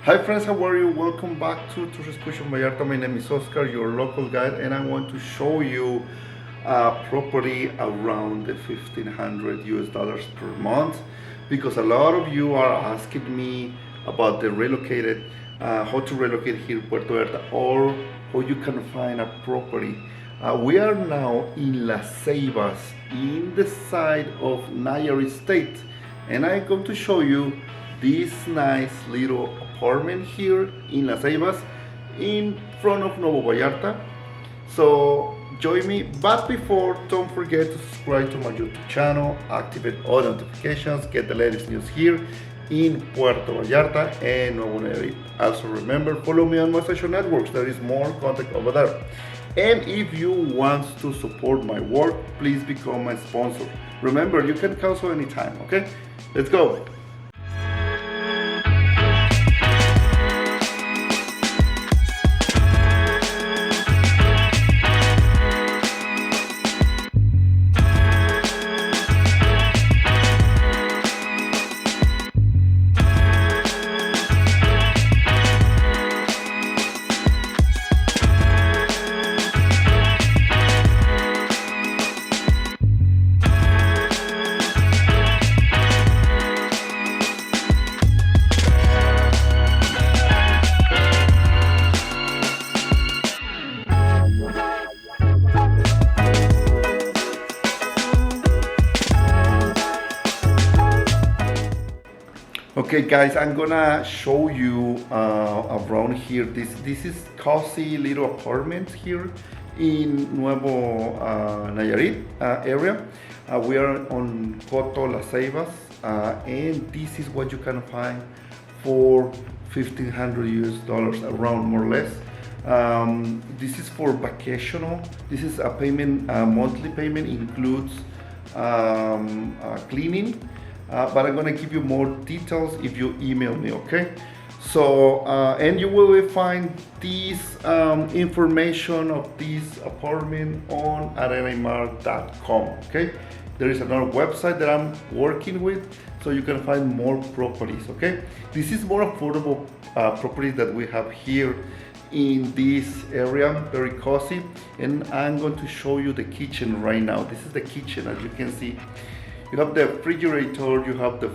Hi friends, how are you? Welcome back to Excursions Vallarta. My name is Oscar, your local guide, and I want to show you a property around the 1500 US dollars per month because a lot of you are asking me about the relocated, how to relocate here in Puerto Vallarta or how you can find a property. We are now in Las Ceibas, in the side of Nayarit State, and I'm going to show you this nice little apartment here in Las Ceibas in front of Nuevo Vallarta. So join me, but before, don't forget to subscribe to my YouTube channel, activate all notifications, get the latest news here in Puerto Vallarta and Nuevo Nayarit. Also remember, follow me on my social networks, there is more content over there. And if you want to support my work, please become my sponsor. Remember, you can cancel anytime, okay? Let's go. Okay guys, I'm gonna show you around here. This is cozy little apartment here in Nuevo Nayarit area. We are on Coto Las Ceibas, and this is what you can find for 1500 US dollars around, more or less. This is for vacational. This is a payment, monthly payment, includes cleaning. But I'm gonna give you more details if you email me, okay? So, and you will find this information of this apartment on arenamar.com, okay? There is another website that I'm working with, so you can find more properties, okay? This is more affordable properties that we have here in this area, very cozy. And I'm going to show you the kitchen right now. This is the kitchen, as you can see. You have the refrigerator, you have the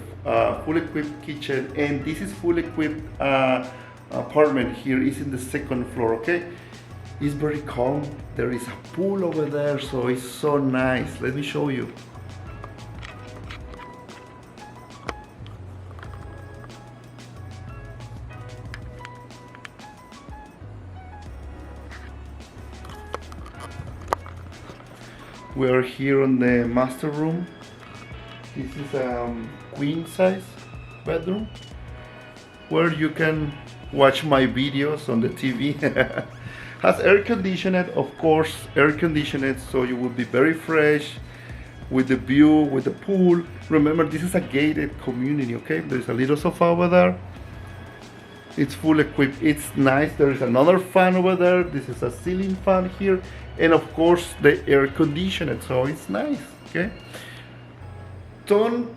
full equipped kitchen, and this is full equipped apartment here is in the second floor, okay? It's very calm. There is a pool over there, so it's so nice. Let me show you. We are here on the master room. This is a queen size bedroom where you can watch my videos on the TV. Has air conditioned, of course, air conditioned, so you will be very fresh with the view, with the pool. Remember, this is a gated community, okay? There's a little sofa over there. It's full equipped, it's nice. There is another fan over there. This is a ceiling fan here. And of course, the air conditioned, so it's nice, okay? Don't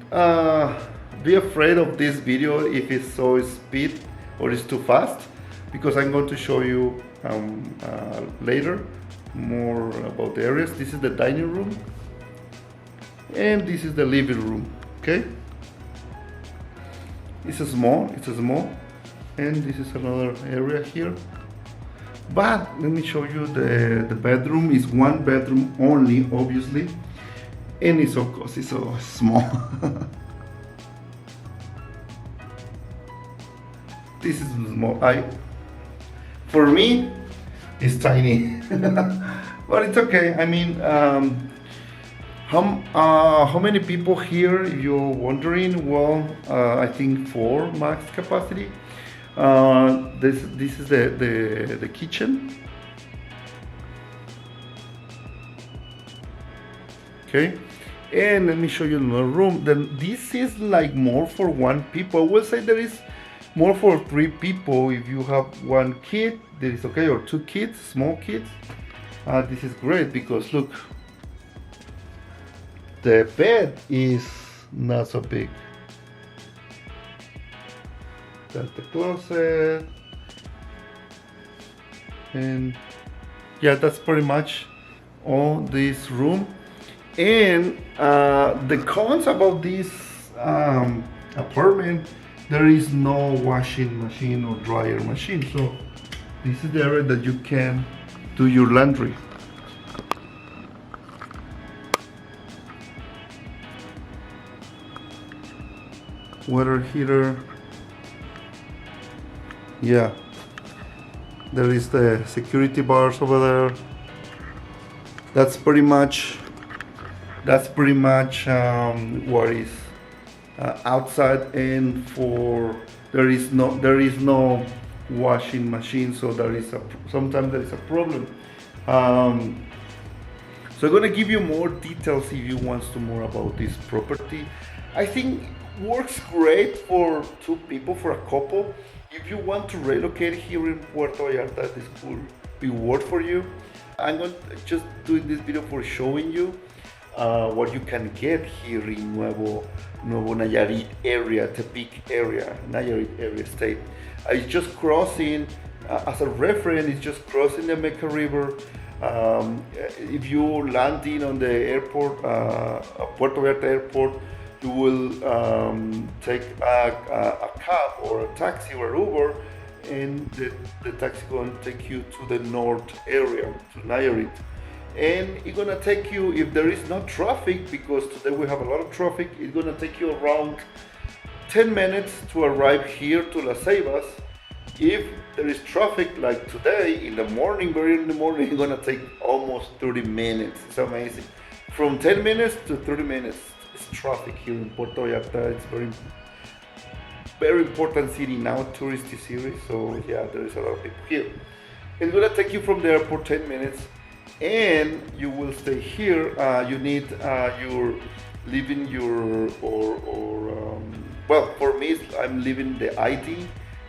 be afraid of this video if it's so speed or it's too fast, because I'm going to show you later more about the areas. This is the dining room and this is the living room, okay? It's a small, and this is another area here. But let me show you the bedroom. Is one bedroom only, obviously. And it's so cozy, so small. This is small. For me, it's tiny, but it's okay. I mean, how many people here? If you're wondering, well, I think 4 max capacity. This is the kitchen. Okay, and let me show you another room. Then this is like more for 1 people. I will say there is more for 3 people. If you have 1 kid, this is okay, or 2 kids, small kids. This is great because look, the bed is not so big. That's the closet. And yeah, that's pretty much all this room. And the cons about this apartment, there is no washing machine or dryer machine. So this is the area that you can do your laundry. Water heater. Yeah, there is the security bars over there. That's pretty much what is outside. And for there is no washing machine, so sometimes there is a problem. So I'm gonna give you more details if you want to more about this property. I think works great for two people, for a couple. If you want to relocate here in Puerto Vallarta, this could be worth for you. I'm going to just doing this video for showing you what you can get here in Nuevo Nayarit area, Tepic area, Nayarit area state. It's just crossing, as a reference, it's just crossing the Meca River. If you landing on the airport, Puerto Vallarta airport, you will take a cab or a taxi or Uber, and the taxi going to take you to the north area, to Nayarit. And it's going to take you, if there is no traffic, because today we have a lot of traffic, it's going to take you around 10 minutes to arrive here to Las Ceibas. If there is traffic like today in the morning, very early in the morning, it's going to take almost 30 minutes. It's amazing. From 10 minutes to 30 minutes. Traffic here in Puerto Vallarta. It's very important city now, touristy city. So yeah, there is a lot of people here. It's gonna take you from the airport 10 minutes, and you will stay here. You need well, for me, I'm leaving the ID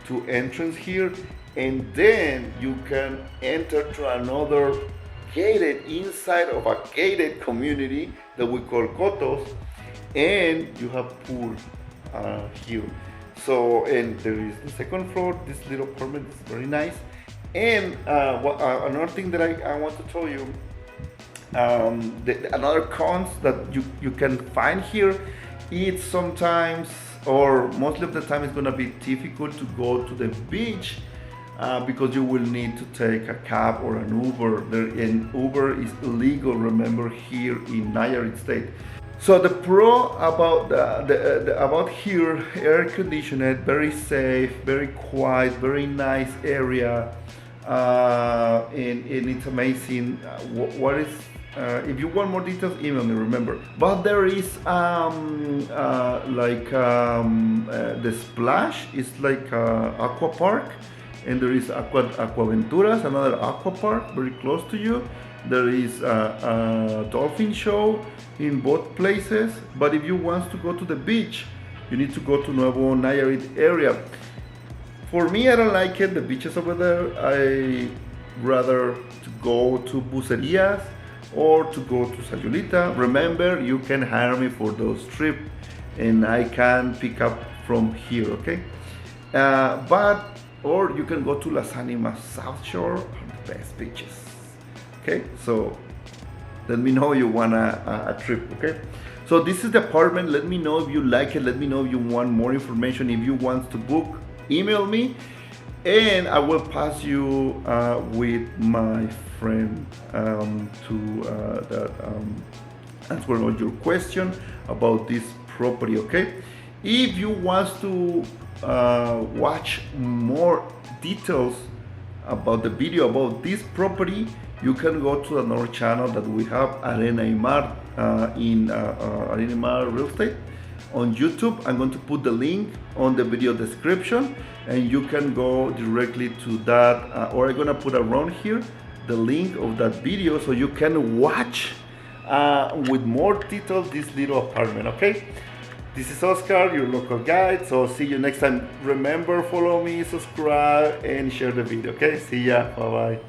to entrance here, and then you can enter to another gated, inside of a gated community that we call Cotos. And you have pool here. So, and there is the second floor. This little apartment is very nice. And another thing that I want to tell you, another cons that you can find here, it's sometimes, or mostly of the time, it's gonna be difficult to go to the beach because you will need to take a cab or an Uber. And Uber is illegal, remember, here in Nayarit State. So the pro about about here, air conditioned, very safe, very quiet, very nice area, and it's amazing. What is if you want more details, email me. Remember, but there is the Splash is like aqua park, and there is Aquaventuras, another aqua park very close to you. There is a dolphin show in both places, but if you want to go to the beach, you need to go to Nuevo Nayarit area. For me, I don't like it, the beaches over there. I rather to go to Bucerias or to go to Sayulita. Remember, you can hire me for those trips, and I can pick up from here, okay? Or you can go to Las Animas South Shore, the best beaches. Okay, so let me know you want a trip, okay? So this is the apartment. Let me know if you like it. Let me know if you want more information. If you want to book, email me, and I will pass you with my friend to answer all your question about this property, okay? If you want to watch more details about the video about this property, you can go to another channel that we have, Arena y Mar, in Arena y Mar Real Estate on YouTube. I'm going to put the link on the video description, and you can go directly to that, or I'm going to put around here the link of that video so you can watch with more details this little apartment, okay? This is Oscar, your local guide, so see you next time. Remember, follow me, subscribe, and share the video, okay? See ya, bye-bye.